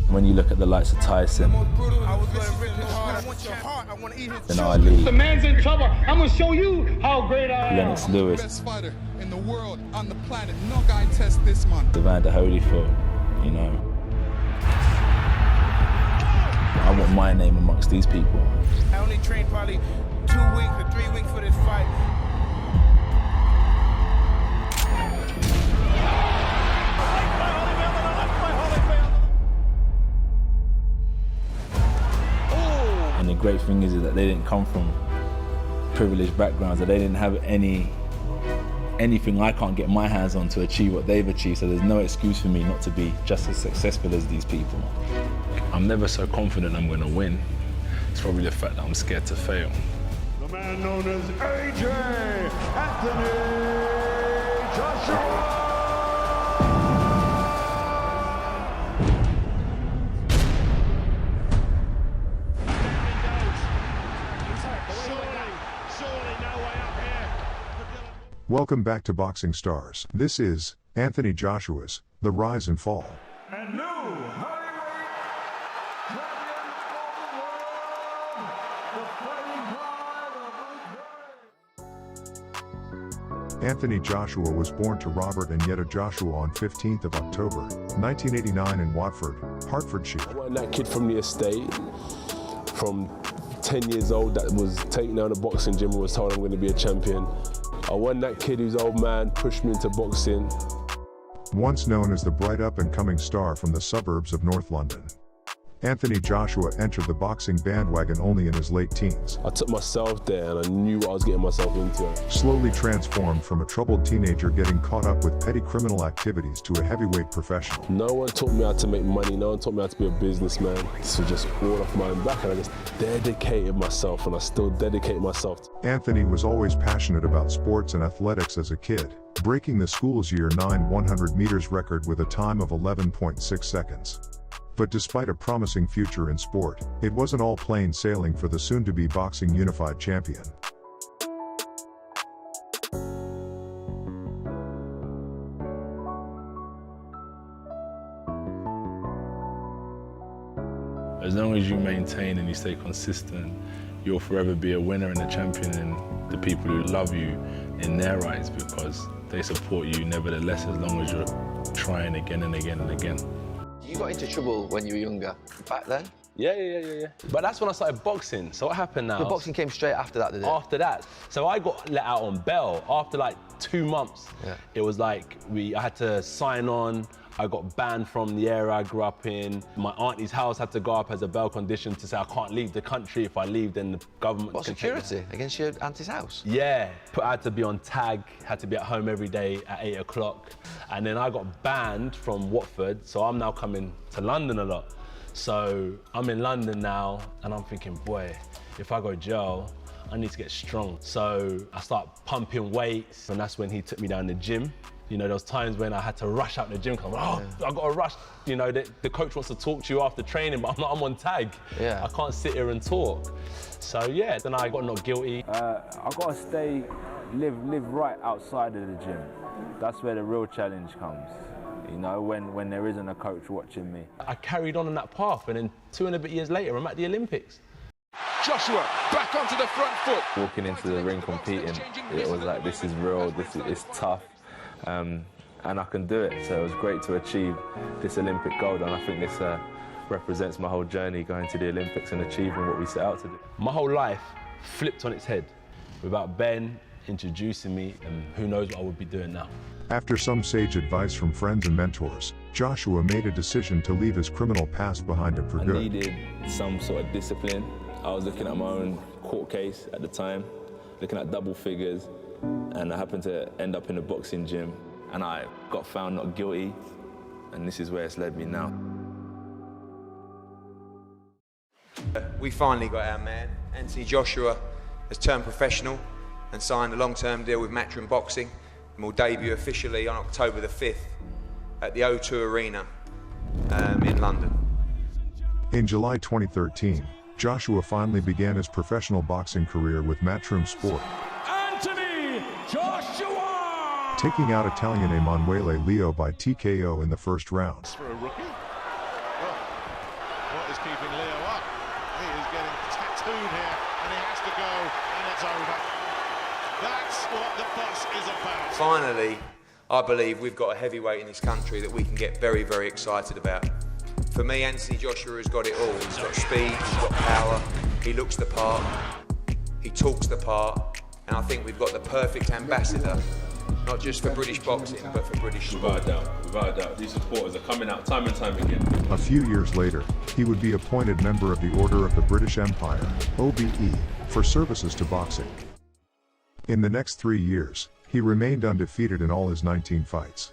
When you look at the likes of Tyson, and Ali, the man's in trouble. I'm gonna show you how great I am. Lennox Lewis, best fighter in the world, on the planet. No guy tests this man. Evander Holyfield, you know. I want my name amongst these people. I only trained probably 2 weeks or 3 weeks for this fight. And the great thing is that they didn't come from privileged backgrounds, that they didn't have anything I can't get my hands on to achieve what they've achieved, so there's no excuse for me not to be just as successful as these people. I'm never so confident I'm going to win. It's probably the fact that I'm scared to fail. The man known as AJ Anthony Joshua! Welcome back to Boxing Stars. This is Anthony Joshua's The Rise and Fall. And new heavyweight champion of the world, the fighting pride of Anthony Joshua was born to Robert and Yetta Joshua on 15th of October, 1989 in Watford, Hertfordshire. I wasn't that kid from the estate, from 10 years old that was taken down a boxing gym and was told I'm going to be a champion. I wasn't that kid whose old man pushed me into boxing. Once known as the bright up-and-coming star from the suburbs of North London, Anthony Joshua entered the boxing bandwagon only in his late teens. I took myself there and I knew what I was getting myself into. Slowly transformed from a troubled teenager getting caught up with petty criminal activities to a heavyweight professional. No one taught me how to make money, no one taught me how to be a businessman. This was just all off my own back, and I just dedicated myself, and I still dedicate myself. Anthony was always passionate about sports and athletics as a kid, breaking the school's year 9 100 meters record with a time of 11.6 seconds. But despite a promising future in sport, it wasn't all plain sailing for the soon-to-be boxing unified champion. As long as you maintain and you stay consistent, you'll forever be a winner and a champion, and the people who love you in their eyes, because they support you nevertheless, as long as you're trying again and again and again. You got into trouble when you were younger, back then? Yeah. But that's when I started boxing. So what happened now? The boxing came straight after that, did it? After that. So I got let out on bail after like 2 months. Yeah. It was like I had to sign on. I got banned from the area I grew up in. My auntie's house had to go up as a bail condition to say I can't leave the country. If I leave, then the government What, can security against your auntie's house? Yeah, I had to be on tag, had to be at home every day at 8 o'clock. And then I got banned from Watford, so I'm now coming to London a lot. So I'm in London now, and I'm thinking, boy, if I go jail, I need to get strong. So I start pumping weights, and that's when he took me down the gym. You know, there was times when I had to rush out the gym, because I got to rush. You know, the coach wants to talk to you after training, but I'm on tag. Yeah. I can't sit here and talk. So yeah, then I got not guilty. I got to live right outside of the gym. That's where the real challenge comes. You know, when there isn't a coach watching me. I carried on that path, and then 2 and a bit years later, I'm at the Olympics. Joshua back onto the front foot. Walking into the ring competing, it was like, this is real, it's tough. And I can do it, so it was great to achieve this Olympic gold, and I think this represents my whole journey going to the Olympics and achieving what we set out to do. My whole life flipped on its head without Ben introducing me, and who knows what I would be doing now. After some sage advice from friends and mentors, Joshua made a decision to leave his criminal past behind him for good. I needed some sort of discipline. I was looking at my own court case at the time, looking at double figures, and I happened to end up in a boxing gym, and I got found not guilty, and this is where it's led me now. We finally got our man. Anthony Joshua has turned professional and signed a long-term deal with Matchroom Boxing, and will debut officially on October the 5th at the O2 Arena in London. In July 2013, Joshua finally began his professional boxing career with Matchroom Sport, Anthony Joshua! taking out Italian Emanuele Leo by TKO in the first round. For a rookie. Finally, I believe we've got a heavyweight in this country that we can get very, very excited about. For me, Anthony Joshua has got it all. He's got speed, he's got power, he looks the part, he talks the part, and I think we've got the perfect ambassador, not just for British boxing, but for British sport. Without a doubt. These supporters are coming out time and time again. A few years later, he would be appointed member of the Order of the British Empire, OBE, for services to boxing. In the next 3 years, he remained undefeated in all his 19 fights.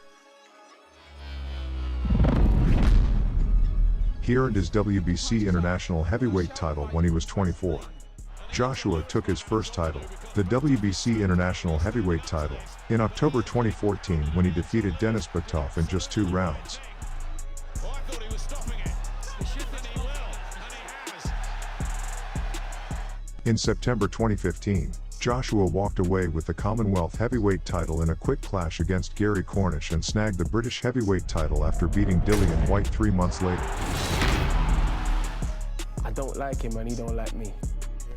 He earned his WBC International Heavyweight title when he was 24. Joshua took his first title, the WBC International Heavyweight title, in October 2014 when he defeated Denis Butov in just 2 rounds. In September 2015, Joshua walked away with the Commonwealth Heavyweight title in a quick clash against Gary Cornish and snagged the British Heavyweight title after beating Dillian Whyte 3 months later. I don't like him and he don't like me.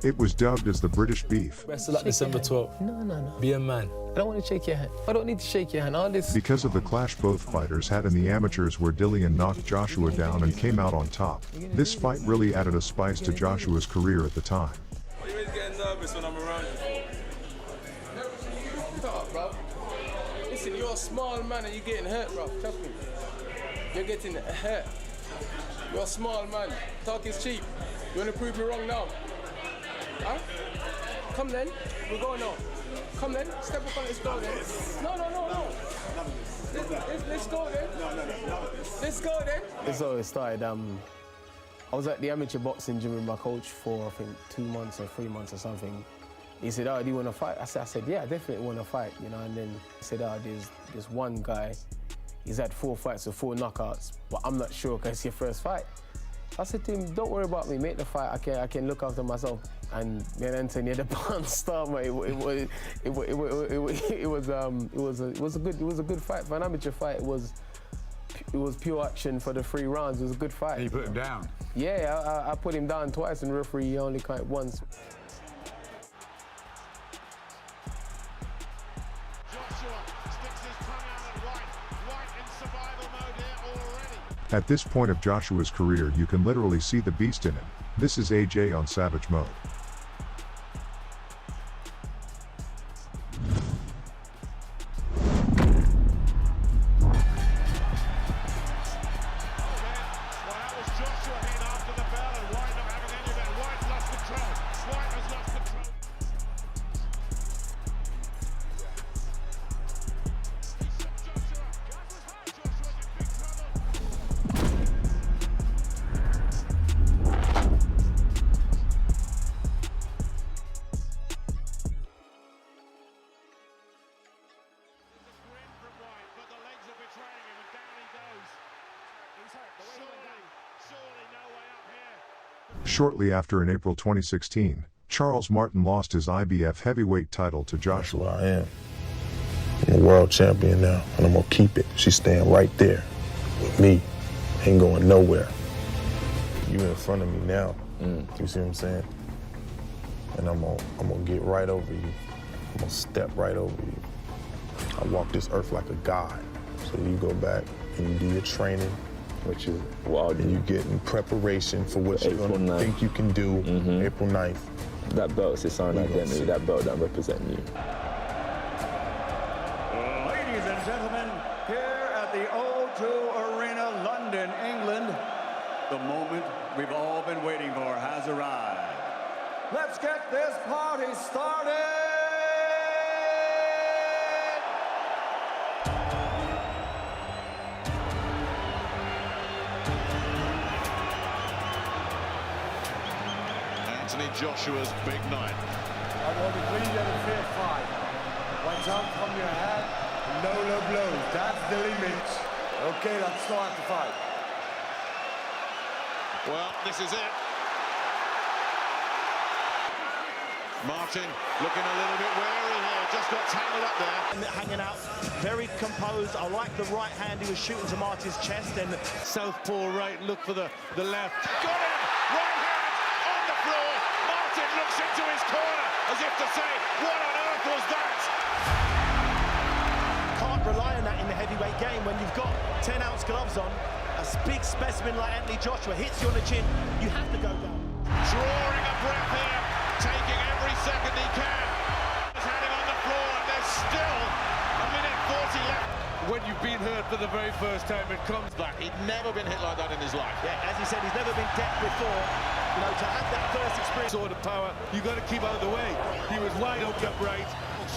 It was dubbed as the British Beef. Best of luck December 12th. No. Be a man. I don't want to shake your hand. I don't need to shake your hand. All this. Because of the clash both fighters had in the amateurs where Dillian knocked Joshua down and came out on top. This fight really added a spice to Joshua's career at the time. Why are you always getting nervous when I'm around you? Shut up, bro. Listen, you're a small man and you're getting hurt, bro. Trust me. You're getting hurt. You're a small man. Talk is cheap. You want to prove me wrong now? Huh? Come then, we're going on. Come then, step up on this go then. No. Let's go then. Let's go then. It's how it started. I was at the amateur boxing gym with my coach for, I think, 2 months or 3 months or something. He said, "Oh, do you want to fight?" I said, "Yeah, I definitely want to fight," you know. And then he said, "Oh, there's one guy. He's had 4 fights with 4 knockouts, but I'm not sure because it's your first fight." I said to him, "Don't worry about me, make the fight. I can look after myself." And me and Anthony had a pound star, mate. It was a good fight for an amateur fight. It was pure action for the 3 rounds. It was a good fight. And you put him down? Yeah, I put him down twice, and the referee only counted once. At this point of Joshua's career, you can literally see the beast in him. This is AJ on Savage Mode. Shortly after, in April 2016, Charles Martin lost his IBF heavyweight title to Joshua. That's who I am. I'm a world champion now, and I'm gonna keep it. She's staying right there with me, ain't going nowhere. You in front of me now, you see what I'm saying? And I'm gonna get right over you. I'm gonna step right over you. I walk this earth like a god. So you go back and you do your training, which is and you get in preparation for what you're gonna think you can do. April 9th. That belt is its own identity. That belt don't represent you. Ladies and gentlemen, here at the O2 Arena, London, England, the moment we've all been waiting for has arrived. Let's get this party started! Anthony Joshua's big night. I want to bring you a fair fight. One time from your head, no low blows. That's the limit. Okay, let's start the fight. Well, this is it. Martin looking a little bit wary here, just got tangled up there. And hanging out, very composed. I like the right hand he was shooting to Martin's chest, and southpaw right, look for the left. Got him! Right hand on the floor. Martin looks into his corner as if to say, what on earth was that? heavyweight game. When you've got 10-ounce gloves on, a big specimen like Anthony Joshua hits you on the chin, you have to go down. Drawing a breath here, taking every second he can. He's heading on the floor, and there's still a minute 40 left. When you've been hurt for the very first time, it comes back. He'd never been hit like that in his life. Yeah, as he said, he's never been decked before. You know, to have that first experience. Sort of power, you've got to keep out of the way. He was wide open upright.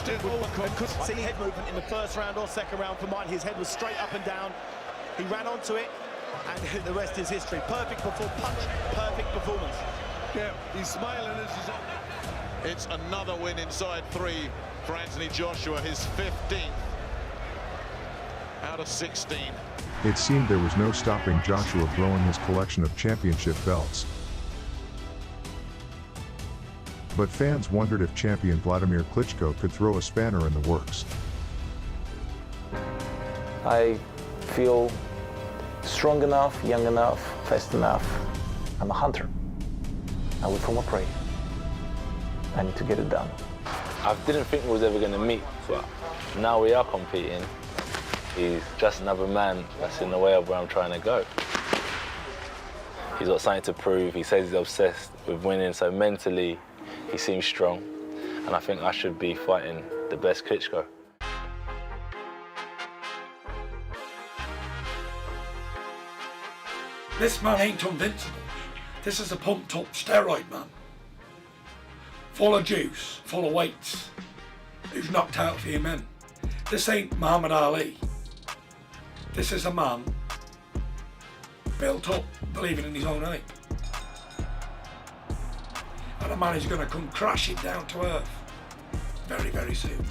Couldn't see head movement in the first round or second round for mine. His head was straight up and down. He ran onto it, and the rest is history. Perfect punch, perfect performance. Yeah, he's smiling as he's on. It's another win inside 3 for Anthony Joshua, his 15th out of 16. It seemed there was no stopping Joshua growing his collection of championship belts. But fans wondered if champion Vladimir Klitschko could throw a spanner in the works. I feel strong enough, young enough, fast enough. I'm a hunter. I will form a prey. I need to get it done. I didn't think we was ever going to meet, but now we are competing. He's just another man that's in the way of where I'm trying to go. He's got something to prove. He says he's obsessed with winning, so mentally he seems strong. And I think I should be fighting the best Klitschko. This man ain't invincible. This is a pumped up steroid man. Full of juice, full of weights, who's knocked out a few men. This ain't Muhammad Ali. This is a man built up, believing in his own hype. And a man who's going to come crashing down to earth very, very soon.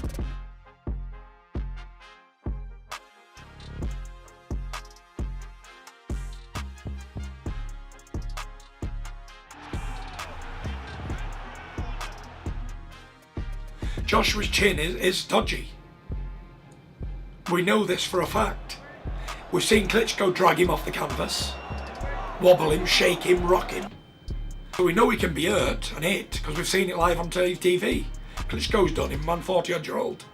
Joshua's chin is dodgy. We know this for a fact. We've seen Klitschko drag him off the canvas, wobble him, shake him, rock him. So we know he can be hurt and hit because we've seen it live on TV. Klitschko's done him, man 40-odd-year-old.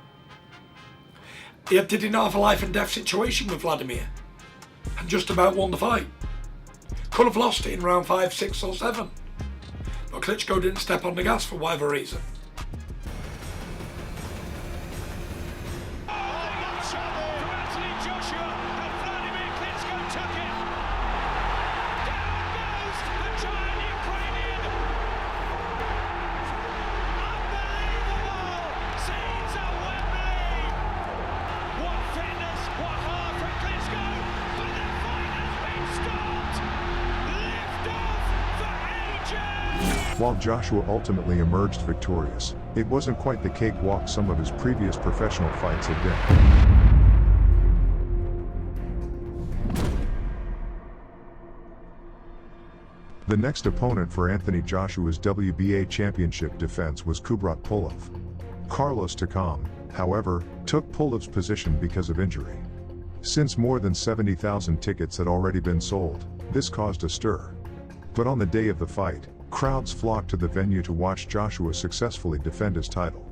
He did not have a life and death situation with Vladimir and just about won the fight. Could have lost it in round 5, 6 or 7. But Klitschko didn't step on the gas for whatever reason. While Joshua ultimately emerged victorious, it wasn't quite the cakewalk some of his previous professional fights had been. The next opponent for Anthony Joshua's WBA championship defense was Kubrat Pulev. Carlos Takam, however, took Pulev's position because of injury. Since more than 70,000 tickets had already been sold, this caused a stir. But on the day of the fight, crowds flocked to the venue to watch Joshua successfully defend his title.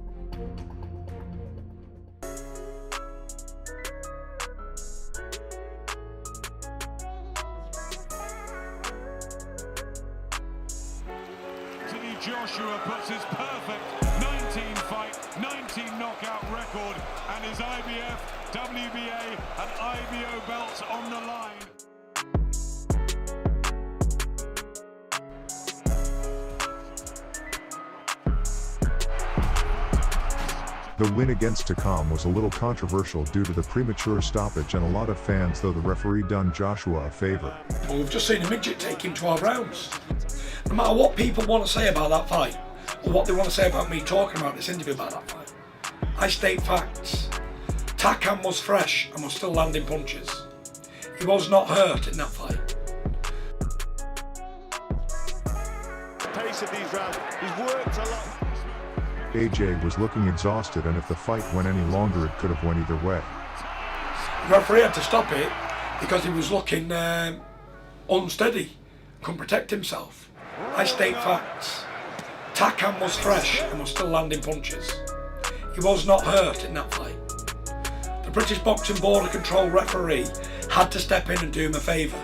Anthony Joshua puts his perfect 19-fight, 19 knockout record and his IBF, WBA and IBO belts on the line. The win against Takam was a little controversial due to the premature stoppage, and a lot of fans thought the referee done Joshua a favor. Well, we've just seen a midget take him 12 rounds. No matter what people want to say about that fight, or what they want to say about me talking about this interview about that fight, I state facts. Takam was fresh and was still landing punches. He was not hurt in that fight. The pace of these rounds, he's worked a lot. AJ was looking exhausted, and if the fight went any longer, it could have went either way. The referee had to stop it because he was looking unsteady, couldn't protect himself. I state facts. Takam was fresh and was still landing punches. He was not hurt in that fight. The British Boxing Board of Control referee had to step in and do him a favour,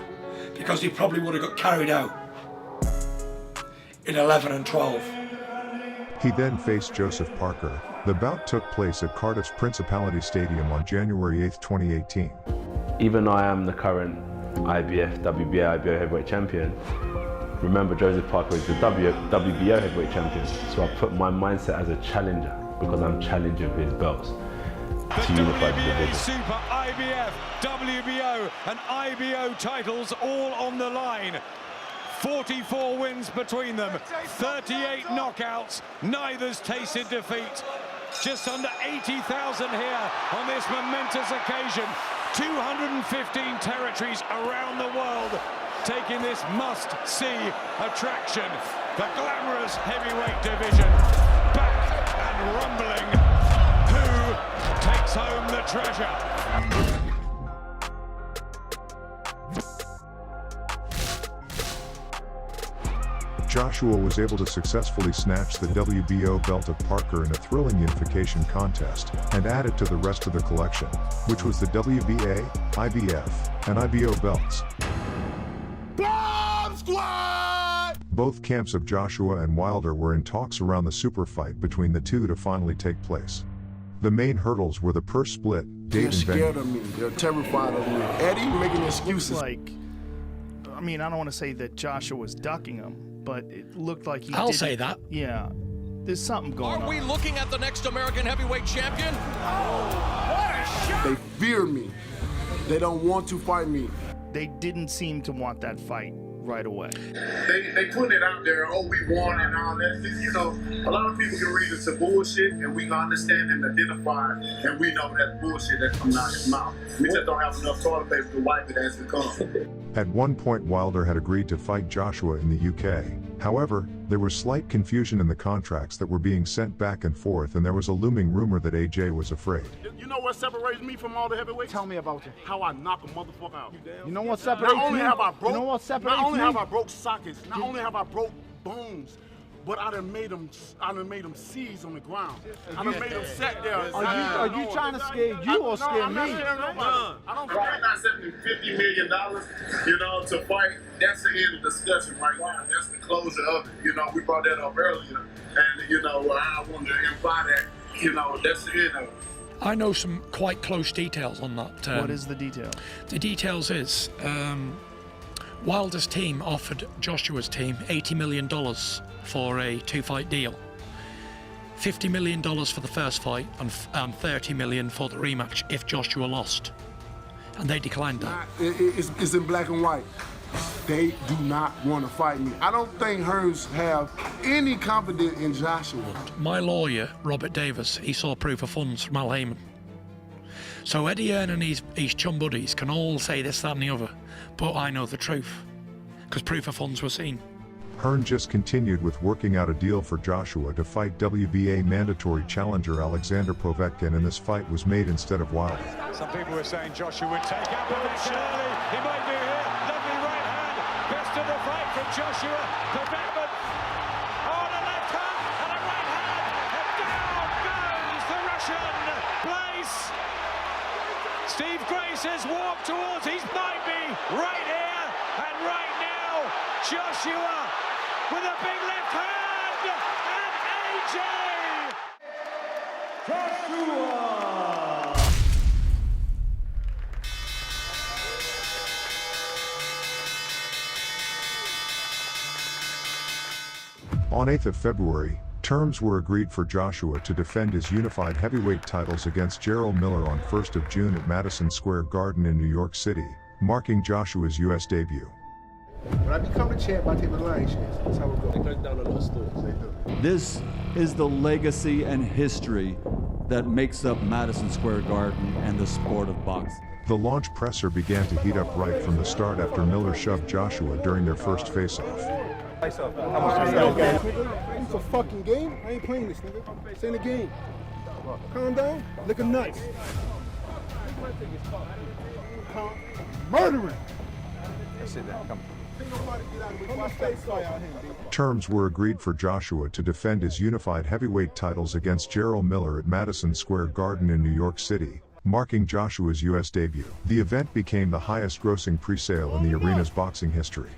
because he probably would have got carried out in 11 and 12. He then faced Joseph Parker. The bout took place at Cardiff's Principality Stadium on January 8, 2018. Even though I am the current IBF, WBA, IBO heavyweight champion, remember Joseph Parker is the WBO heavyweight champion. So I put my mindset as a challenger, because I'm challenging for his belts to unify the division. Super IBF, WBO and IBO titles all on the line. 44 wins between them, 38 knockouts, neither's tasted defeat. Just under 80,000 here on this momentous occasion. 215 territories around the world taking this must-see attraction. The glamorous heavyweight division back and rumbling. Who takes home the treasure? Joshua was able to successfully snatch the WBO belt of Parker in a thrilling unification contest and add it to the rest of the collection, which was the WBA, IBF, and IBO belts. Bomb Squad! Both camps of Joshua and Wilder were in talks around the super fight between the two to finally take place. The main hurdles were the purse split, date and venue. They're scared of me. They're terrified of me. Eddie making excuses. I don't want to say that Joshua was ducking him, but it looked like he I'll say that. Yeah. There's something going on. Are we looking at the next American heavyweight champion? Oh, what a shot! They fear me. They don't want to fight me. They didn't seem to want that fight right away. They put it out there, oh, we won and all that. You know, a lot of people can read it's a bullshit, and we can understand and identify, and we know that bullshit that's coming out of his mouth. We just don't have enough toilet paper to wipe it as it comes. At one point, Wilder had agreed to fight Joshua in the UK. However, there was slight confusion in the contracts that were being sent back and forth, and there was a looming rumor that AJ was afraid. You know what separates me from all the heavyweights? Tell me about it. How I knock a motherfucker out. You know what separates Not only me? have I broke, You know what separates not only me? have I broke sockets, not only have I broke bones, but I done made them seize on the ground. I done made them sit there. Are you trying to scare you or scare I'm me? not scaring nobody. I'm not sending $50 million, you know, to fight. That's the end of the discussion right now. That's the closure of it. You know, we brought that up earlier, and you know, I wanted to imply that, you know, that's the end of it. I know some quite close details on that. What is the detail? The details is Wilder's team offered Joshua's team $80 million for a two-fight deal. $50 million for the first fight and $30 million for the rematch if Joshua lost. And they declined that. It's in black and white. They do not want to fight me. I don't think Hearns have any confidence in Joshua. My lawyer, Robert Davis, he saw proof of funds from Al Heyman. So Eddie Hearn and his chum buddies can all say this, that and the other, but I know the truth, because proof of funds were seen. Hearn just continued with working out a deal for Joshua to fight WBA mandatory challenger Oleksandr Povetkin, and this fight was made instead of Wilder. Some people were saying Joshua would take out Povetkin early. He might do here. Lovely right hand. Best of the fight from Joshua. Povetkin on a left hand and a right hand. And down goes the Russian. Place. Steve Grace has walked towards. He might be right here and right now. Joshua with a big left hand, and AJ! Joshua! On 8th of February, terms were agreed for Joshua to defend his unified heavyweight titles against Gerald Miller on 1st of June at Madison Square Garden in New York City, marking Joshua's U.S. debut. When I become the champ, I take the lion's share. That's how it goes. It goes down a lot of stores. This is the legacy and history that makes up Madison Square Garden and the sport of boxing. The launch presser began to heat up right from the start after Miller shoved Joshua during their first face-off. It's a fucking game. I ain't playing this, nigga. This ain't a game. Calm down. Look at nuts. Murdering. Sit down. Come. Terms were agreed for Joshua to defend his unified heavyweight titles against Gerald Miller at Madison Square Garden in New York City, marking Joshua's U.S. debut. The event became the highest-grossing pre-sale in the arena's boxing history.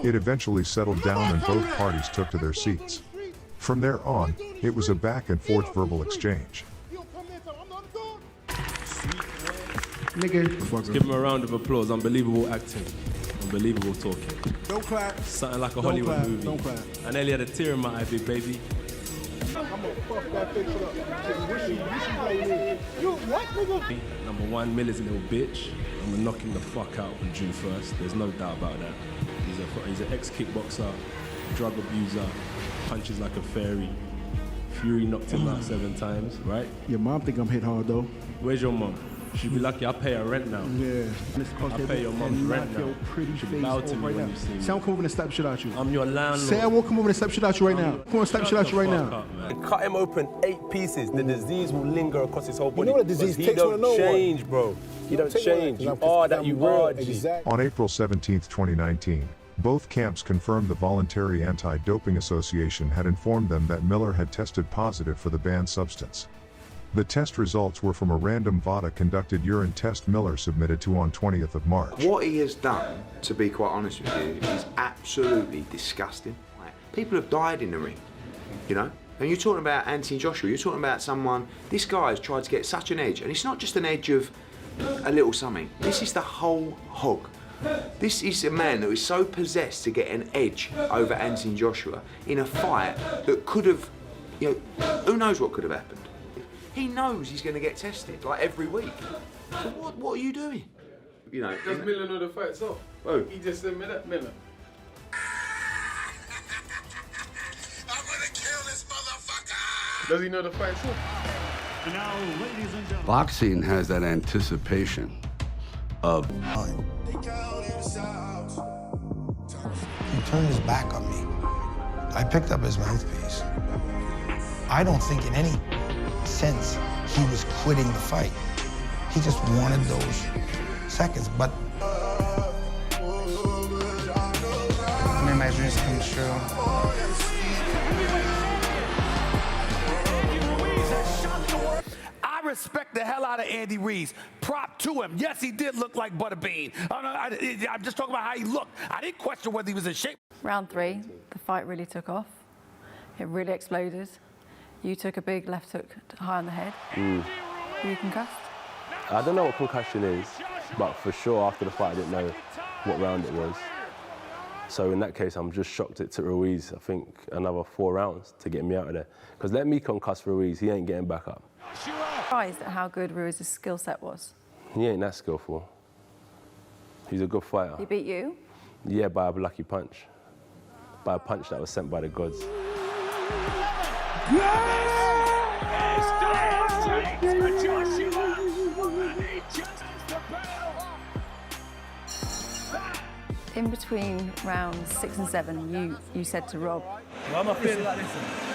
It eventually settled down and both parties took to their seats. From there on, it was a back-and-forth verbal exchange. Let's give him a round of applause. Unbelievable acting. Unbelievable talking. Don't clap. Something like a Hollywood movie. Don't clap. I nearly had a tear in my eye, big baby. Number one, Miller's a little bitch. I'm gonna knock him the fuck out on June 1st. There's no doubt about that. He's an ex-kickboxer, drug abuser, punches like a fairy. Fury knocked him out 7 times, right? Your mom think I'm hit hard though. Where's your mom? She'd be lucky. I pay her rent now. Yeah. I pay your mom's rent now. Pretty She'd face bow to me right when now. you see me. Say I'm coming over and slap shit out you. I'm your landlord. Say I won't come over and slap shit out you right now. Come on, slap shit out you right now. Cut him open 8 pieces. The disease will linger across his whole body. You know the disease takes one of no change, bro. He don't change. You are that you are. On April 17, 2019, both camps confirmed the Voluntary Anti-Doping Association had informed them that Miller had tested positive for the banned substance. The test results were from a random VADA-conducted urine test Miller submitted to on 20th of March. What he has done, to be quite honest with you, is absolutely disgusting. Like, people have died in the ring, you know? And you're talking about Anthony Joshua, you're talking about someone, this guy has tried to get such an edge, and it's not just an edge of a little something, this is the whole hog. This is a man that was so possessed to get an edge over Anthony Joshua in a fight that could have, you know, who knows what could have happened. He knows he's going to get tested, like, every week. So what are you doing? You know. Does Miller know the fight's off? Oh. He just said Miller. Does he know the fight's off? Now, ladies and gentlemen. Boxing has that anticipation of. He turned his back on me. I picked up his mouthpiece. I don't think in any sense he was quitting the fight. He just wanted those seconds, but I made my dreams come true. I respect the hell out of Andy Ruiz. Prop to him. Yes, he did look like Butterbean. I'm just talking about how he looked. I didn't question whether he was in shape. Round 3, the fight really took off. It really exploded. You took a big left hook high on the head. Were you concussed? I don't know what concussion is, but for sure after the fight I didn't know what round it was. So in that case, I'm just shocked it took Ruiz, I think, another 4 rounds to get me out of there. Because let me concuss Ruiz, he ain't getting back up. Surprised at how good Ruiz's skill set was. He ain't that skillful. He's a good fighter. He beat you? Yeah, by a lucky punch. By a punch that was sent by the gods. In between rounds 6 and 7, you said to Rob, Well, I'm not feeling like this.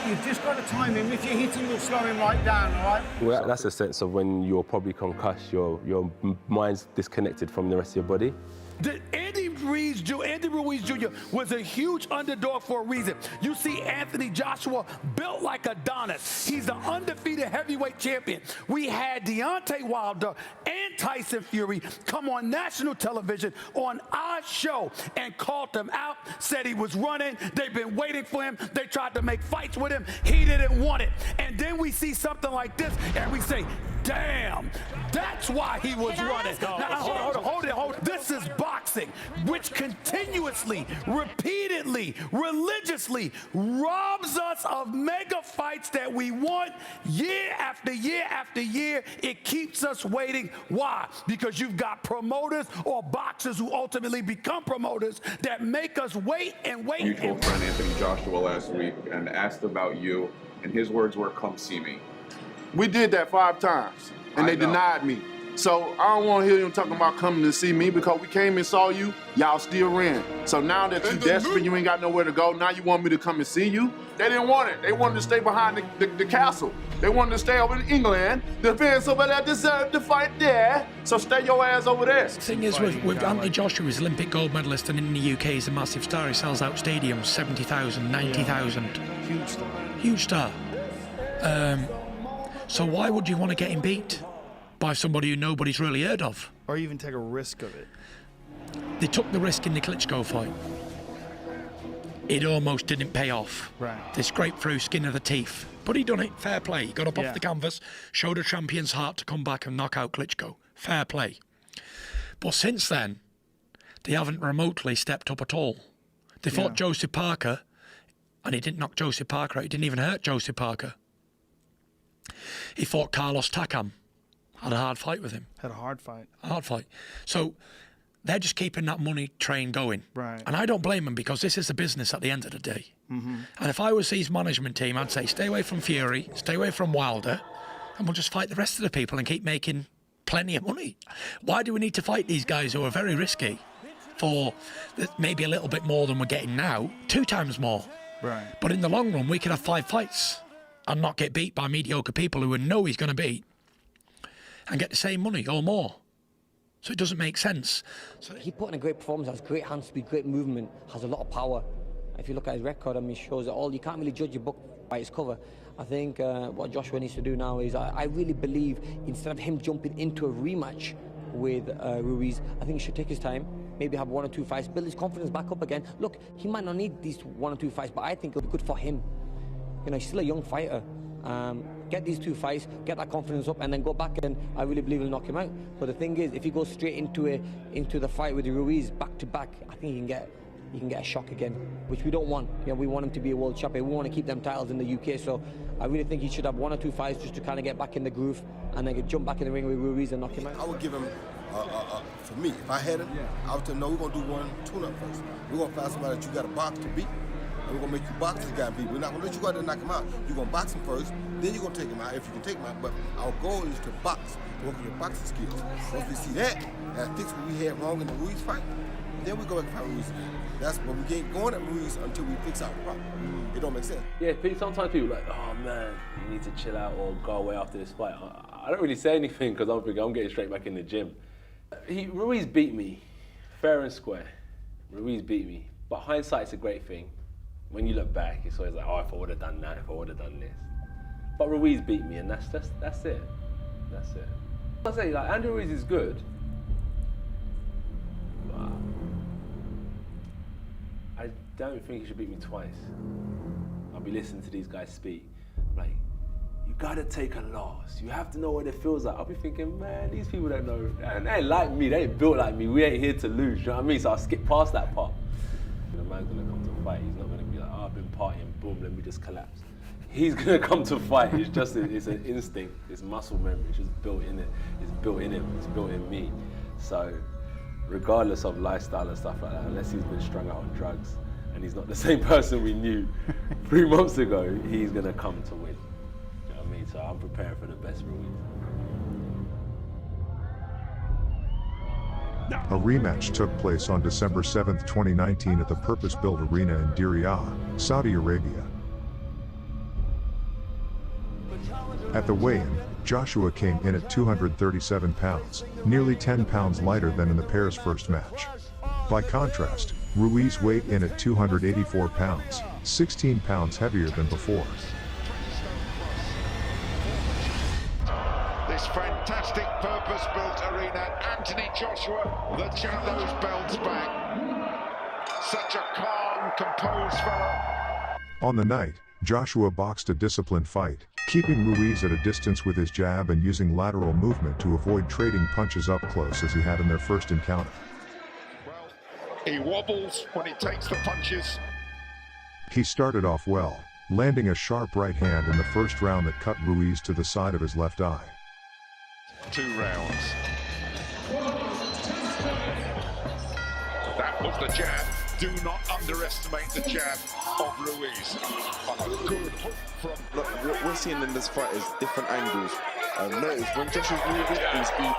You've just got to time him. If you hit him, you'll slow him right down, all right? Well, that's a sense of when you're probably concussed, your mind's disconnected from the rest of your body. Andy Ruiz Jr. was a huge underdog for a reason. You see Anthony Joshua built like Adonis. He's the undefeated heavyweight champion. We had Deontay Wilder and Tyson Fury come on national television on our show and called him out, said he was running. They've been waiting for him. They tried to make fights with him. He didn't want it. And then we see something like this and we say, damn, that's why he was running. Now, hold it. This is boxing, which continuously, repeatedly, religiously robs us of mega fights that we want year after year after year. It keeps us waiting. Why? Because you've got promoters or boxers who ultimately become promoters that make us wait and wait. Mutual friend Anthony Joshua last week and asked about you, and his words were, "Come see me." We did that 5 times, and they denied me. So I don't want to hear them talking about coming to see me because we came and saw you, y'all still ran. So now that you desperate, you ain't got nowhere to go, now you want me to come and see you? They didn't want it. They wanted to stay behind the castle. They wanted to stay over in England. The fans over there deserve to fight there, so stay your ass over there. The thing is, with Anthony Joshua, he's Olympic gold medalist, and in the UK he's a massive star. He sells out stadiums, 70,000, 90,000. Huge star. Huge star. So why would you want to get him beat? by somebody who nobody's really heard of. Or even take a risk of it. They took the risk in the Klitschko fight. It almost didn't pay off. Right. They scraped through skin of the teeth. But he done it. Fair play. He got up Yeah. off the canvas, showed a champion's heart to come back and knock out Klitschko. Fair play. But since then, they haven't remotely stepped up at all. They fought Joseph Parker, and he didn't knock Joseph Parker out. He didn't even hurt Joseph Parker. He fought Carlos Takam. Had a hard fight with him. Had a hard fight. A hard fight. So they're just keeping that money train going. Right. And I don't blame them, because this is the business at the end of the day. Mm-hmm. And if I was his management team, I'd say stay away from Fury, stay away from Wilder, and we'll just fight the rest of the people and keep making plenty of money. Why do we need to fight these guys who are very risky for maybe a little bit more than we're getting now, 2 times more? Right. But in the long run, we could have 5 fights and not get beat by mediocre people who we know he's going to beat and get the same money or more. So it doesn't make sense. So he put in a great performance, has great hand speed, great movement, has a lot of power. If you look at his record, I mean, shows it all. You can't really judge a book by its cover. I think what Joshua needs to do now is, I really believe, instead of him jumping into a rematch with Ruiz, I think he should take his time, maybe have 1 or 2 fights, build his confidence back up again. Look, he might not need these 1 or 2 fights, but I think it'll be good for him. You know, he's still a young fighter. Get these 2 fights, get that confidence up, and then go back, and I really believe he'll knock him out. But the thing is, if he goes straight into the fight with Ruiz back to back, I think he can get a shock again, which we don't want. You know, we want him to be a world champion. We want to keep them titles in the UK. So I really think he should have 1 or 2 fights just to kind of get back in the groove, and then jump back in the ring with Ruiz and knock him out. I would give him, for me, if I had him, I would tell him, no, we're going to do 1 tune-up first. We're going to find somebody that you got a box to beat. And we're gonna make you box this guy and beat. We're not gonna let you go out there and knock him out. You're gonna box him first, then you're gonna take him out if you can take him out. But our goal is to box, to work on your boxing skills. Once we see that, and fix what we had wrong in the Ruiz fight, then we go back and fight Ruiz again. That's what we ain't going at Ruiz until we fix our problem. It don't make sense. Yeah, sometimes people are like, oh man, you need to chill out or go away after this fight. I don't really say anything because I'm thinking I'm getting straight back in the gym. Ruiz beat me, fair and square. Ruiz beat me, but hindsight's a great thing. When you look back, it's always like, oh, if I would have done that, if I would have done this. But Ruiz beat me, and that's it. That's it. I say, like, Andy Ruiz is good. But I don't think he should beat me twice. I'll be listening to these guys speak. Like, you gotta take a loss. You have to know what it feels like. I'll be thinking, man, these people don't know. They ain't like me. They ain't built like me. We ain't here to lose. You know what I mean? So I'll skip past that part. The man's gonna come to fight. He's not gonna be like, oh, I've been partying, boom, let me just collapse. He's gonna come to fight. It's an instinct. It's muscle memory. It's just built in it. It's built in him. It's built in me. So, regardless of lifestyle and stuff like that, unless he's been strung out on drugs and he's not the same person we knew 3 months ago, he's gonna come to win. You know what I mean? So I'm preparing for the best Ruiz. A rematch took place on December 7, 2019 at the purpose-built arena in Diriyah, Saudi Arabia. At the weigh-in, Joshua came in at 237 pounds, nearly 10 pounds lighter than in the pair's first match. By contrast, Ruiz weighed in at 284 pounds, 16 pounds heavier than before. This fantastic purpose-built arena, Anthony Joshua, the champ, those belts back. Such a calm, composed fellow. On the night, Joshua boxed a disciplined fight, keeping Ruiz at a distance with his jab and using lateral movement to avoid trading punches up close as he had in their first encounter. Well, he wobbles when he takes the punches. He started off well, landing a sharp right hand in the first round that cut Ruiz to the side of his left eye. 2 rounds. That was the jab. Do not underestimate the jab of Ruiz. A good hook from... Look, what we're seeing in this fight is different angles. Notice when Josh is moving,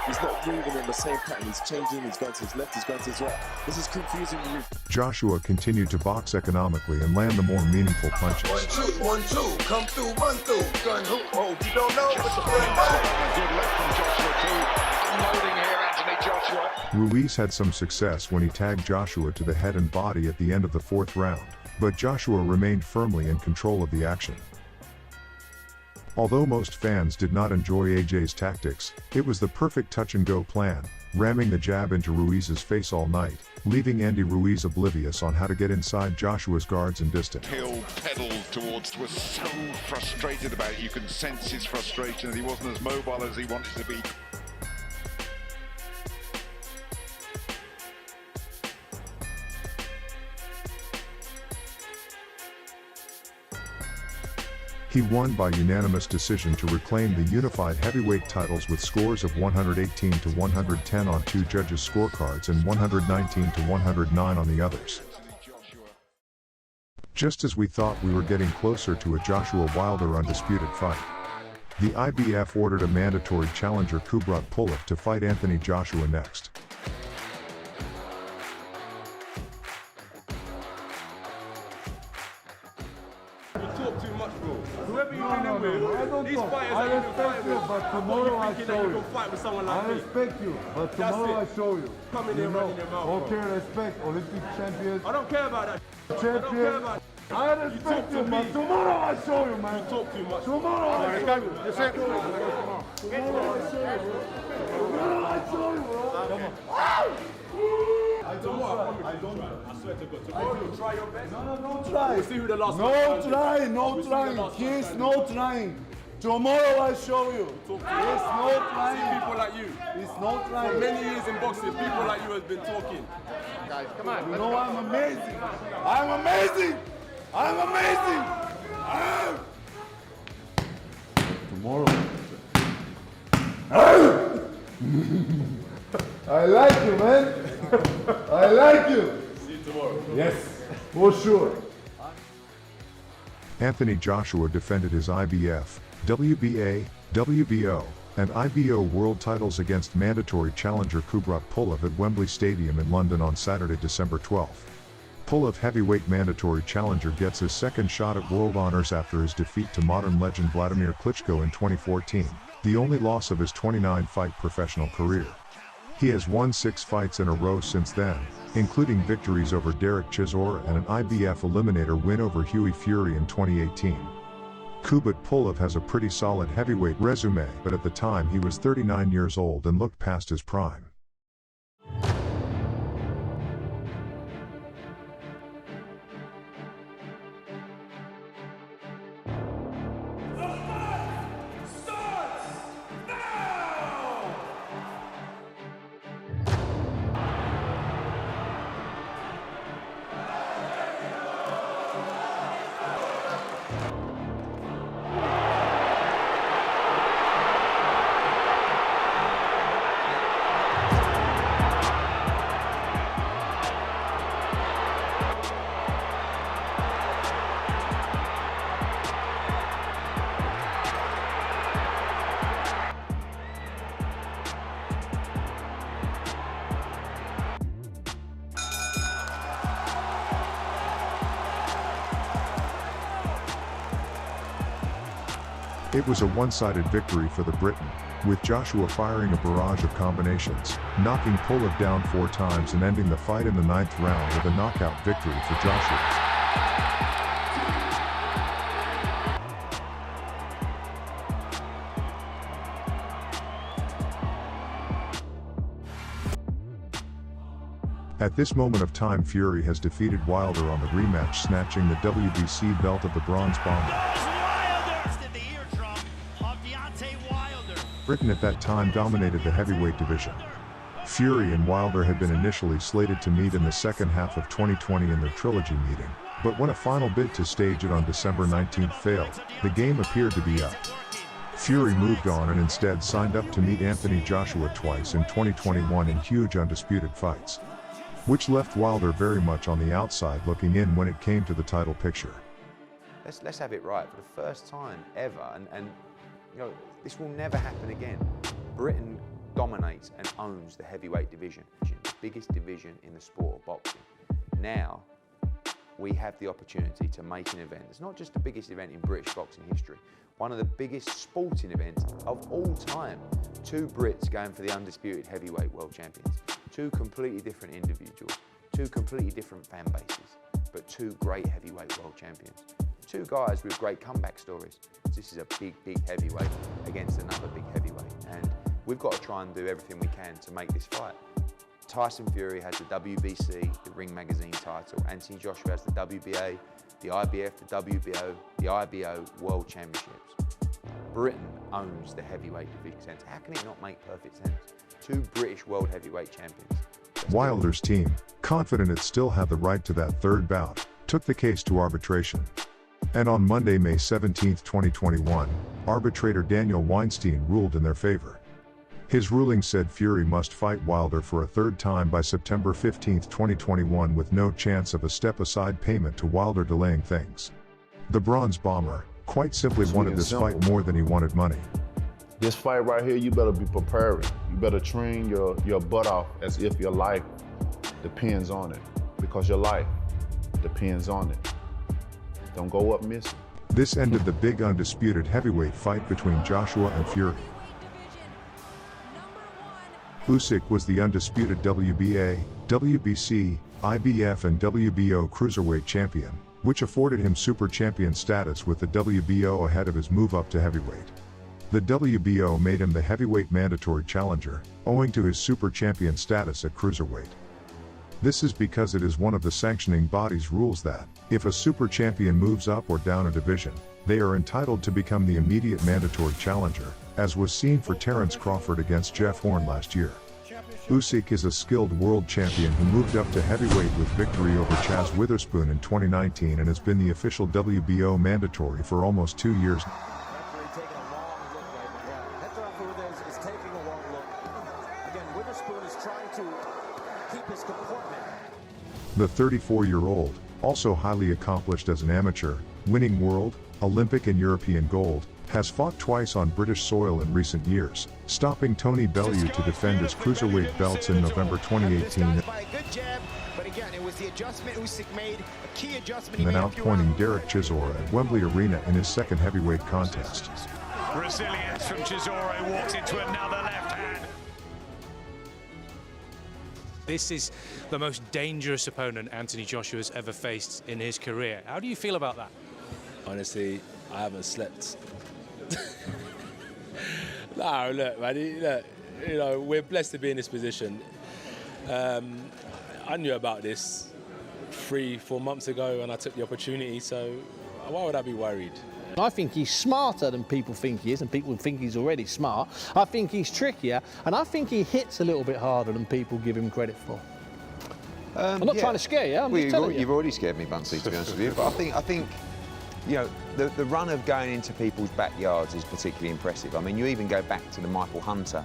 he's not moving in the same pattern. He's changing, he's going to his left, he's going to his right. This is confusing me. Joshua continued to box economically and land the more meaningful punches. 1, 2, 1, 2, come through, run through, gun hoop. Oh, you don't know what the good left from Joshua too. Unloading here, Anthony Joshua. Ruiz had some success when he tagged Joshua to the head and body at the end of the 4th round, but Joshua remained firmly in control of the action. Although most fans did not enjoy AJ's tactics, it was the perfect touch-and-go plan, ramming the jab into Ruiz's face all night, leaving Andy Ruiz oblivious on how to get inside Joshua's guards and distance. Hill pedaled towards, was so frustrated about it. You can sense his frustration, that he wasn't as mobile as he wanted to be. He won by unanimous decision to reclaim the unified heavyweight titles with scores of 118 to 110 on two judges' scorecards and 119 to 109 on the others. Just as we thought we were getting closer to a Joshua Wilder undisputed fight, the IBF ordered a mandatory challenger Pulev to fight Anthony Joshua next. Whoever you've been in with, these fighters that you've been fighting with, but tomorrow I thinking show that you you. can fight with someone like I me. respect you, but tomorrow I show you. Come in here running your mouth. Okay, respect Olympic champions. I don't care about that. Champion. I don't care about that. I respect you, but tomorrow I show you, man. You talk too much. Tomorrow I show you. That's it. Tomorrow I show you. Tomorrow I show you, bro. I don't try. I don't try. I swear to God. Tomorrow you try your best. No, don't try. We'll see who the last No trying, no trying. Kiss, no trying. Tomorrow I show you. It's no trying. See people like you. It's no trying. For many years in boxing, people like you have been talking. Guys, come on. You know I'm amazing. I'm amazing. I'm amazing. Tomorrow. I like you, man. I like you. See you tomorrow. Yes, for sure. Anthony Joshua defended his IBF, WBA, WBO, and IBO world titles against mandatory challenger Pulev at Wembley Stadium in London on Saturday, December 12th. Pulev heavyweight mandatory challenger gets his second shot at world honors after his defeat to modern legend Vladimir Klitschko in 2014, the only loss of his 29-fight professional career. He has won 6 fights in a row since then, including victories over Derek Chisora and an IBF Eliminator win over Hughie Fury in 2018. Pulev has a pretty solid heavyweight resume, but at the time he was 39 years old and looked past his prime. It was a one-sided victory for the Briton, with Joshua firing a barrage of combinations, knocking Pulev down 4 times and ending the fight in the 9th round with a knockout victory for Joshua. At this moment of time, Fury has defeated Wilder on the rematch, snatching the WBC belt of the Bronze Bomber. Britain at that time dominated the heavyweight division. Fury and Wilder had been initially slated to meet in the second half of 2020 in their trilogy meeting, but when a final bid to stage it on December 19th failed, the game appeared to be up. Fury moved on and instead signed up to meet Anthony Joshua twice in 2021 in huge undisputed fights, which left Wilder very much on the outside looking in when it came to the title picture. Let's have it right for the first time ever, and you know, this will never happen again. Britain dominates and owns the heavyweight division, the biggest division in the sport of boxing. Now, we have the opportunity to make an event. It's not just the biggest event in British boxing history, one of the biggest sporting events of all time. 2 Brits going for the undisputed heavyweight world champions. 2 completely different individuals, 2 completely different fan bases, but 2 great heavyweight world champions. Two guys with great comeback stories. This is a big, big heavyweight against another big heavyweight, and we've got to try and do everything we can to make this fight. Tyson Fury has the WBC, the Ring Magazine title. Anthony Joshua has the WBA, the IBF, the WBO, the IBO World Championships. Britain owns the heavyweight division. How can it not make perfect sense? Two British world heavyweight champions. Wilder's team, confident it still had the right to that third bout, took the case to arbitration. And on Monday, May 17, 2021, arbitrator Daniel Weinstein ruled in their favor. His ruling said Fury must fight Wilder for a third time by September 15, 2021, with no chance of a step-aside payment to Wilder delaying things. The Bronze Bomber quite simply wanted this fight more than he wanted money. This fight right here, you better be preparing. You better train your butt off as if your life depends on it, because your life depends on it. Don't go up missing. This ended the big undisputed heavyweight fight between Joshua and Fury. Usyk was the undisputed WBA, WBC, IBF and WBO cruiserweight champion, which afforded him super champion status with the WBO ahead of his move up to heavyweight. The WBO made him the heavyweight mandatory challenger, owing to his super champion status at cruiserweight. This is because it is one of the sanctioning body's rules that, if a super champion moves up or down a division, they are entitled to become the immediate mandatory challenger, as was seen for Terence Crawford against Jeff Horn last year. Usyk is a skilled world champion who moved up to heavyweight with victory over Chaz Witherspoon in 2019 and has been the official WBO mandatory for almost 2 years. The 34-year-old, also highly accomplished as an amateur, winning world, Olympic and European gold, has fought twice on British soil in recent years, stopping Tony Bellew to defend his cruiserweight belts in November 2018, and then outpointing Derek Chisora at Wembley Arena in his second heavyweight contest. Resilience from Chisora walks into another left hand. This is the most dangerous opponent Anthony Joshua's ever faced in his career. How do you feel about that? Honestly, I haven't slept. No, look, man, look, you know, we're blessed to be in this position. I knew about this 3-4 months ago when I took the opportunity, so why would I be worried? I think he's smarter than people think he is, and people think he's already smart. I think he's trickier, and I think he hits a little bit harder than people give him credit for. I'm not trying to scare you, I'm just telling you. You've already scared me, Bunsey, to be honest with you. But I think, you know, the run of going into people's backyards is particularly impressive. I mean, you even go back to the Michael Hunter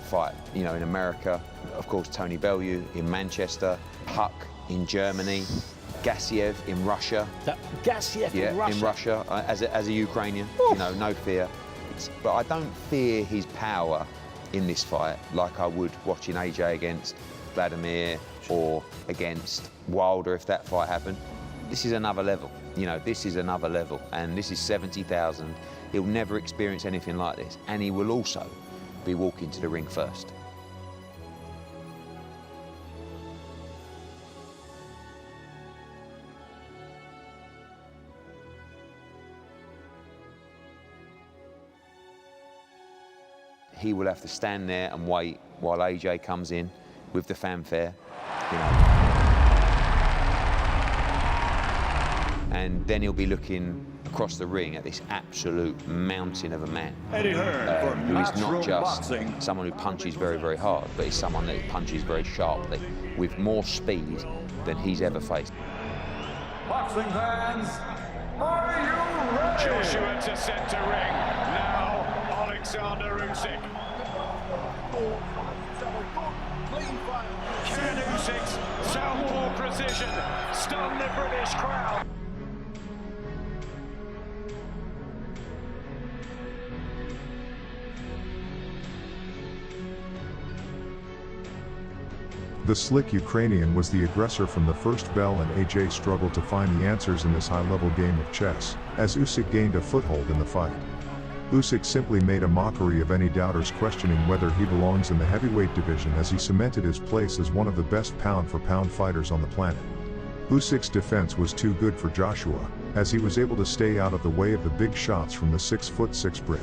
fight, you know, in America. Of course, Tony Bellew in Manchester, Huck in Germany, Gassiev in Russia. Gassiev in Russia? In Russia, as a Ukrainian, you know, no fear. But I don't fear his power in this fight like I would watching AJ against Vladimir or against Wilder if that fight happened. This is another level, you know, this is another level, and this is 70,000. He'll never experience anything like this, and he will also be walking to the ring first. He will have to stand there and wait while AJ comes in with the fanfare, you know. And then he'll be looking across the ring at this absolute mountain of a man who is not just someone who punches very, very hard, but he's someone that punches very sharply with more speed than he's ever faced. Boxing fans, are you ready? Joshua to center ring. Now, Oleksandr Usyk. Can Usyk's southpaw precision stun the British crowd? The slick Ukrainian was the aggressor from the first bell, and AJ struggled to find the answers in this high-level game of chess, as Usyk gained a foothold in the fight. Usyk simply made a mockery of any doubters questioning whether he belongs in the heavyweight division, as he cemented his place as one of the best pound-for-pound fighters on the planet. Usyk's defense was too good for Joshua, as he was able to stay out of the way of the big shots from the 6'6" Brit.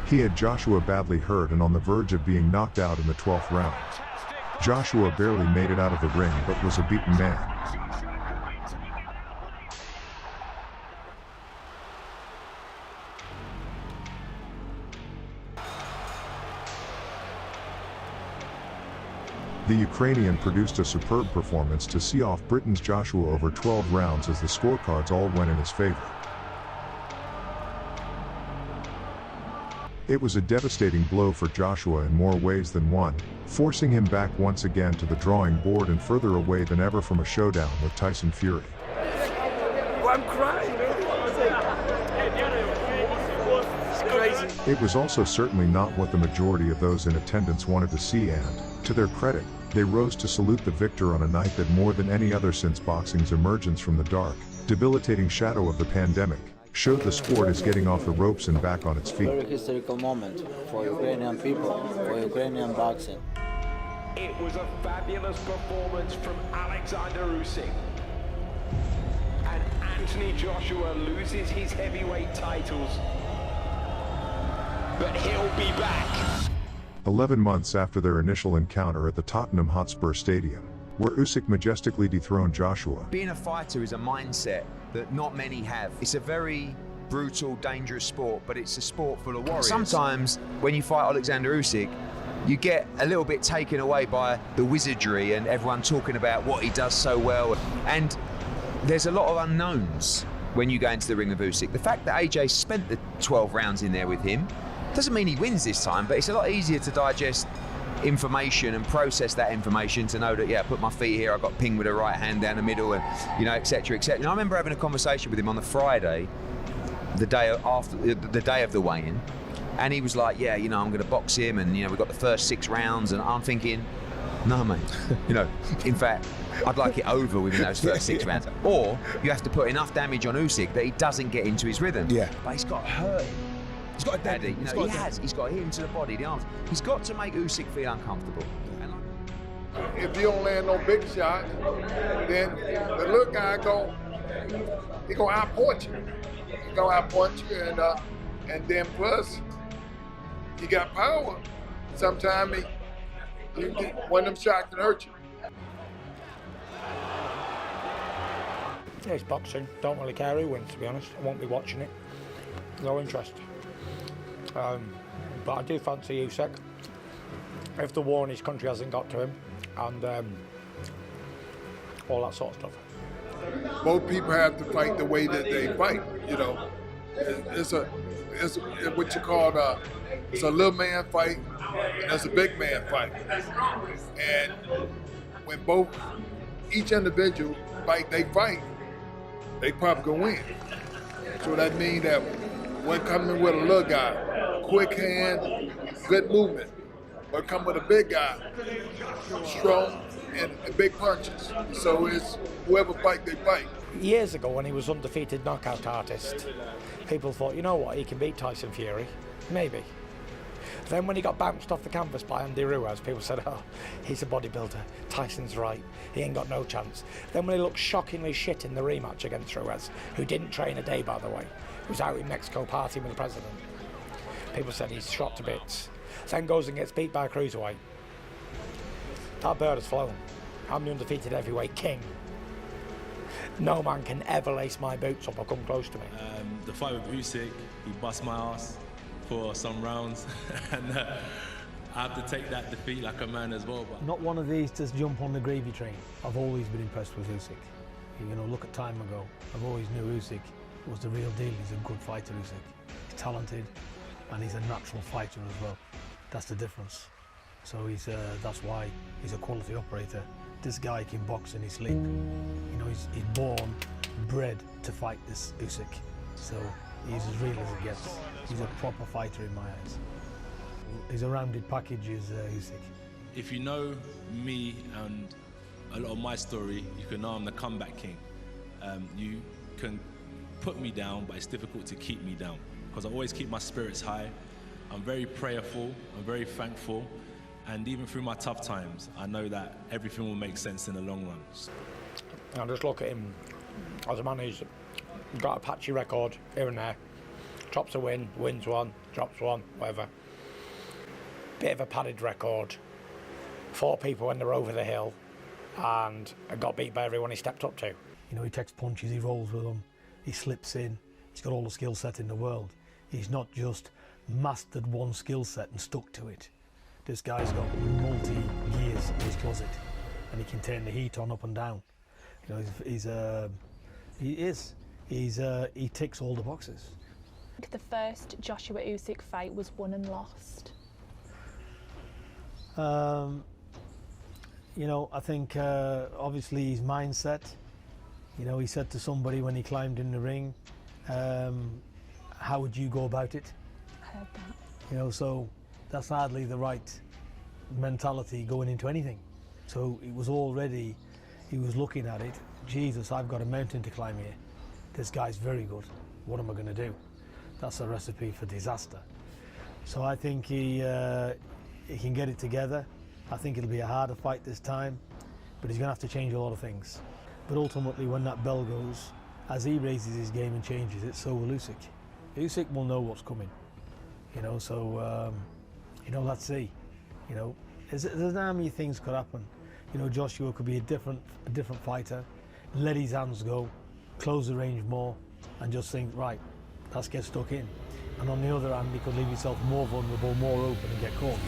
He had Joshua badly hurt and on the verge of being knocked out in the 12th round. Joshua barely made it out of the ring but was a beaten man. The Ukrainian produced a superb performance to see off Britain's Joshua over 12 rounds as the scorecards all went in his favor. It was a devastating blow for Joshua in more ways than one, forcing him back once again to the drawing board and further away than ever from a showdown with Tyson Fury. Oh, I'm crying. It's crazy. It was also certainly not what the majority of those in attendance wanted to see and, to their credit, they rose to salute the victor on a night that more than any other since boxing's emergence from the dark, debilitating shadow of the pandemic, showed the sport is getting off the ropes and back on its feet. Very historical moment for Ukrainian people, for Ukrainian boxing. It was a fabulous performance from Oleksandr Usyk. And Anthony Joshua loses his heavyweight titles, but he'll be back. 11 months after their initial encounter at the Tottenham Hotspur Stadium, where Usyk majestically dethroned Joshua. Being a fighter is a mindset that not many have. It's a very brutal, dangerous sport, but it's a sport full of warriors. Sometimes when you fight Oleksandr Usyk, you get a little bit taken away by the wizardry and everyone talking about what he does so well. And there's a lot of unknowns when you go into the ring with Usyk. The fact that AJ spent the 12 rounds in there with him doesn't mean he wins this time, but it's a lot easier to digest information and process that information to know that, yeah, I put my feet here, I got pinged with a right hand down the middle, and, you know, etc., etc. And I remember having a conversation with him on the Friday, the day of the weigh-in, and he was like, yeah, you know, I'm going to box him, and, you know, we got the first 6 rounds, and I'm thinking, no, mate, you know, in fact, I'd like it over within those first 6 rounds. Or you have to put enough damage on Usyk that he doesn't get into his rhythm. Yeah. But he's got to hurt him. He's got to Eddie, you know, he has. He's got to hit him to the body, the arms. He's got to make Usyk feel uncomfortable. If you don't land no big shot, then the little guy he gonna out-punch you. He gonna out-punch you, and then plus, you got power. Sometimes you get one of them shots can hurt you. Yeah, it's boxing. Don't really care who wins, to be honest. I won't be watching it. No interest. But I do fancy Usyk. If the war in his country hasn't got to him, and all that sort of stuff. Both people have to fight the way that they fight. You know, it's what you call it's a little man fight and it's a big man fight. And when each individual fight, they probably gonna win. So that means that when coming with a little guy, quick hand, good movement, or come with a big guy, strong and big punches. So it's whoever fight, they fight. Years ago, when he was undefeated knockout artist, people thought, you know what, he can beat Tyson Fury, maybe. Then when he got bounced off the canvas by Andy Ruiz, people said, oh, he's a bodybuilder, Tyson's right, he ain't got no chance. Then when he looked shockingly shit in the rematch against Ruiz, who didn't train a day, by the way, he was out in Mexico partying with the president, people said he's shot to bits. Then goes and gets beat by a cruiserweight. That bird has flown. I'm the undefeated heavyweight king. No man can ever lace my boots up or come close to me. The fight with Usyk, he bust my ass for some rounds, and I have to take that defeat like a man as well. But not one of these to jump on the gravy train. I've always been impressed with Usyk. You know, look at time ago. I've always knew Usyk was the real deal. He's a good fighter, Usyk. He's talented, and he's a natural fighter as well. That's the difference. So that's why he's a quality operator. This guy can box in his sleep. You know, he's born, bred to fight this Usyk. So he's as real as it gets. He's a proper fighter in my eyes. He's a rounded package, is Usyk. If you know me and a lot of my story, you can know I'm the comeback king. You can put me down, but it's difficult to keep me down because I always keep my spirits high. I'm very prayerful, I'm very thankful, and even through my tough times, I know that everything will make sense in the long run. I just look at him as a man who's got a patchy record here and there. Drops a win, wins one, drops one, whatever. Bit of a padded record. 4 people when they're over the hill, and got beat by everyone he stepped up to. You know, he takes punches, he rolls with them, he slips in, he's got all the skill set in the world. He's not just mastered one skill set and stuck to it. This guy's got multi-gears in his closet, and he can turn the heat on up and down. You know, he ticks all the boxes. The first Joshua Usyk fight was won and lost. You know, I think obviously his mindset. You know, he said to somebody when he climbed in the ring, how would you go about it? I heard that. You know, so that's hardly the right mentality going into anything. So it was already, he was looking at it, Jesus, I've got a mountain to climb here. This guy's very good. What am I going to do? That's a recipe for disaster. So I think he can get it together. I think it'll be a harder fight this time, but he's going to have to change a lot of things. But ultimately, when that bell goes, as he raises his game and changes it, so will Usyk. Usyk will know what's coming, you know. So, you know, let's see. You know, there's an army of things could happen. You know, Joshua could be a different fighter, let his hands go, close the range more, and just think, right, let's get stuck in. And on the other hand, he could leave himself more vulnerable, more open, and get caught.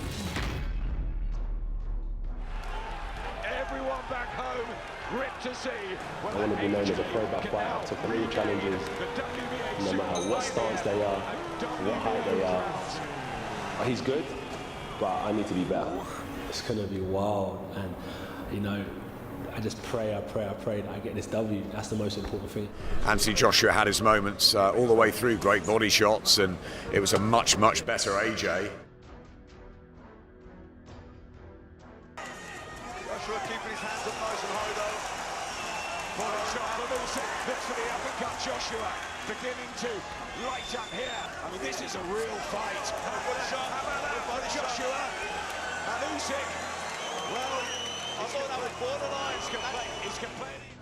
Everyone back home, gripped to see. I want to be known as a throwback fighter, took on all challenges, no matter what stance they are, what height they are. He's good, but I need to be better. It's going to be wild, and you know, I just pray that I get this W. That's the most important thing. Anthony Joshua had his moments all the way through, great body shots, and it was a much better AJ. Joshua keeping his hands up nice and high though. For a shot from Usyk, looks for the uppercut. Joshua beginning to light up here. I mean, this is a real fight. How about that, Joshua and Usyk? Well, I thought that was borderline. He's complaining.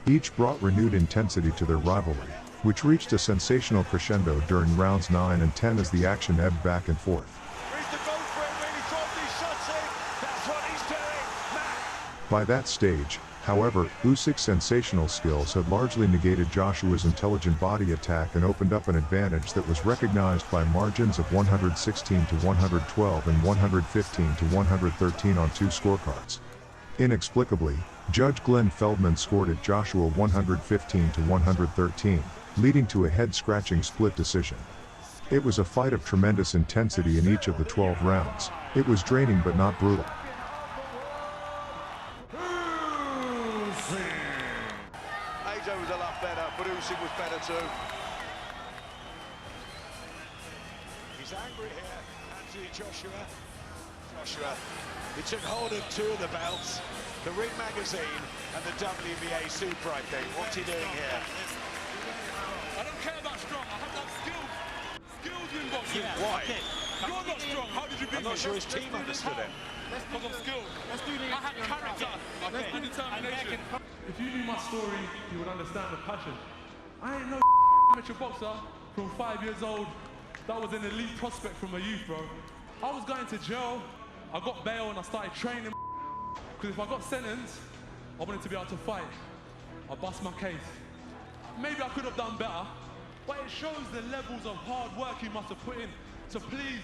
Each brought renewed intensity to their rivalry, which reached a sensational crescendo during rounds 9 and 10 as the action ebbed back and forth. By that stage, however, Usyk's sensational skills had largely negated Joshua's intelligent body attack and opened up an advantage that was recognized by margins of 116 to 112 and 115 to 113 on 2 scorecards. Inexplicably, Judge Glenn Feldman scored at Joshua 115 to 113, leading to a head-scratching split decision. It was a fight of tremendous intensity in each of the 12 rounds. It was draining but not brutal. AJ was a lot better, but Usyk was better too. He's angry here, Anthony Joshua. He took hold of 2 of the belts, the Ring Magazine and the WBA Super, I think. What's he doing here? I don't care about strong, I have that skills. Skills in boxing. Yeah, why? Okay. You're not strong, how did you beat me? I'm not sure his team understood him. Because I'm skilled. Let's do the I have character. Let's do determination. If you knew my story, you would understand the passion. I ain't no amateur boxer from 5 years old that was an elite prospect from a youth, bro. I was going to jail, I got bail and I started training. Because if I got sentenced, I wanted to be able to fight. I bust my case. Maybe I could have done better, but it shows the levels of hard work he must have put in. So please,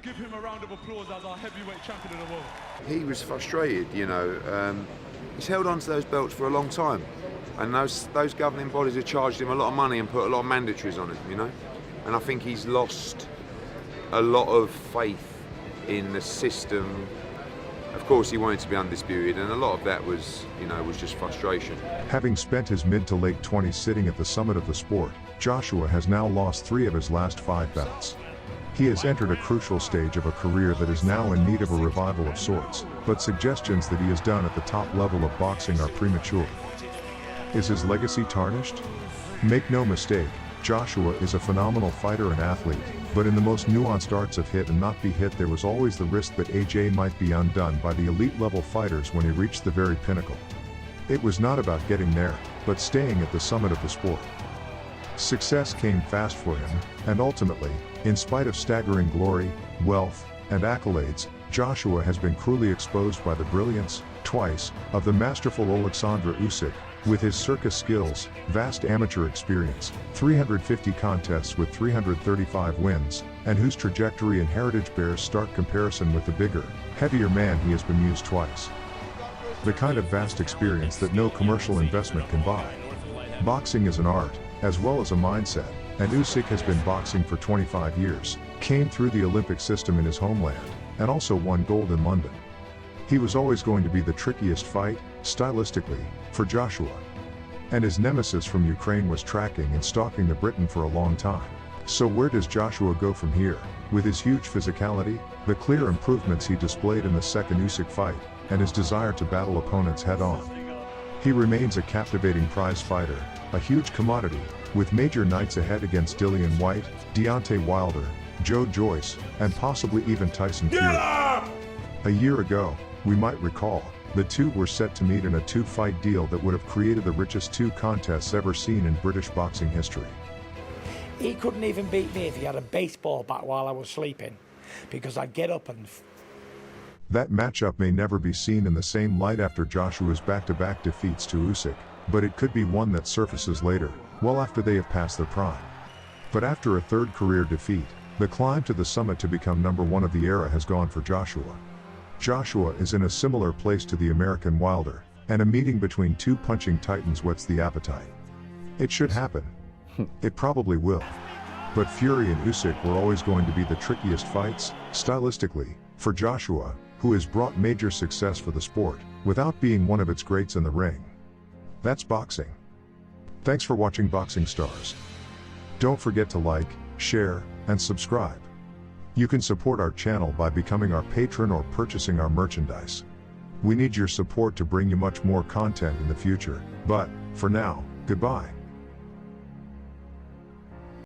give him a round of applause as our heavyweight champion of the world. He was frustrated, you know. He's held on to those belts for a long time. And those governing bodies have charged him a lot of money and put a lot of mandatories on him, you know. And I think he's lost a lot of faith in the system. Of course, he wanted to be undisputed, and a lot of that was, you know, was just frustration. Having spent his mid to late 20s sitting at the summit of the sport, Joshua has now lost 3 of his last 5 bouts. He has entered a crucial stage of a career that is now in need of a revival of sorts, but suggestions that he has done at the top level of boxing are premature. Is his legacy tarnished? Make no mistake, Joshua is a phenomenal fighter and athlete, but in the most nuanced arts of hit and not be hit there was always the risk that AJ might be undone by the elite level fighters when he reached the very pinnacle. It was not about getting there, but staying at the summit of the sport. Success came fast for him, and ultimately, in spite of staggering glory, wealth, and accolades, Joshua has been cruelly exposed by the brilliance, twice, of the masterful Oleksandr Usyk, with his circus skills, vast amateur experience, 350 contests with 335 wins, and whose trajectory and heritage bears stark comparison with the bigger, heavier man he has been used twice. The kind of vast experience that no commercial investment can buy. Boxing is an art, as well as a mindset, and Usyk has been boxing for 25 years, came through the Olympic system in his homeland, and also won gold in London. He was always going to be the trickiest fight, stylistically, for Joshua. And his nemesis from Ukraine was tracking and stalking the Briton for a long time. So where does Joshua go from here, with his huge physicality, the clear improvements he displayed in the second Usyk fight, and his desire to battle opponents head-on? He remains a captivating prize fighter, a huge commodity, with major nights ahead against Dillian Whyte, Deontay Wilder, Joe Joyce, and possibly even Tyson Fury. A year ago, we might recall, the two were set to meet in a two-fight deal that would have created the richest two contests ever seen in British boxing history. He couldn't even beat me if he had a baseball bat while I was sleeping, because I'd get up and... That matchup may never be seen in the same light after Joshua's back-to-back defeats to Usyk, but it could be one that surfaces later, well after they have passed their prime. But after a third career defeat, the climb to the summit to become number one of the era has gone for Joshua. Joshua is in a similar place to the American Wilder, and a meeting between two punching titans whets the appetite. It should happen. It probably will. But Fury and Usyk were always going to be the trickiest fights, stylistically, for Joshua, who has brought major success for the sport, without being one of its greats in the ring. That's boxing. Thanks for watching Boxing Stars. Don't forget to like, share, and subscribe. You can support our channel by becoming our patron or purchasing our merchandise. We need your support to bring you much more content in the future, but, for now, goodbye.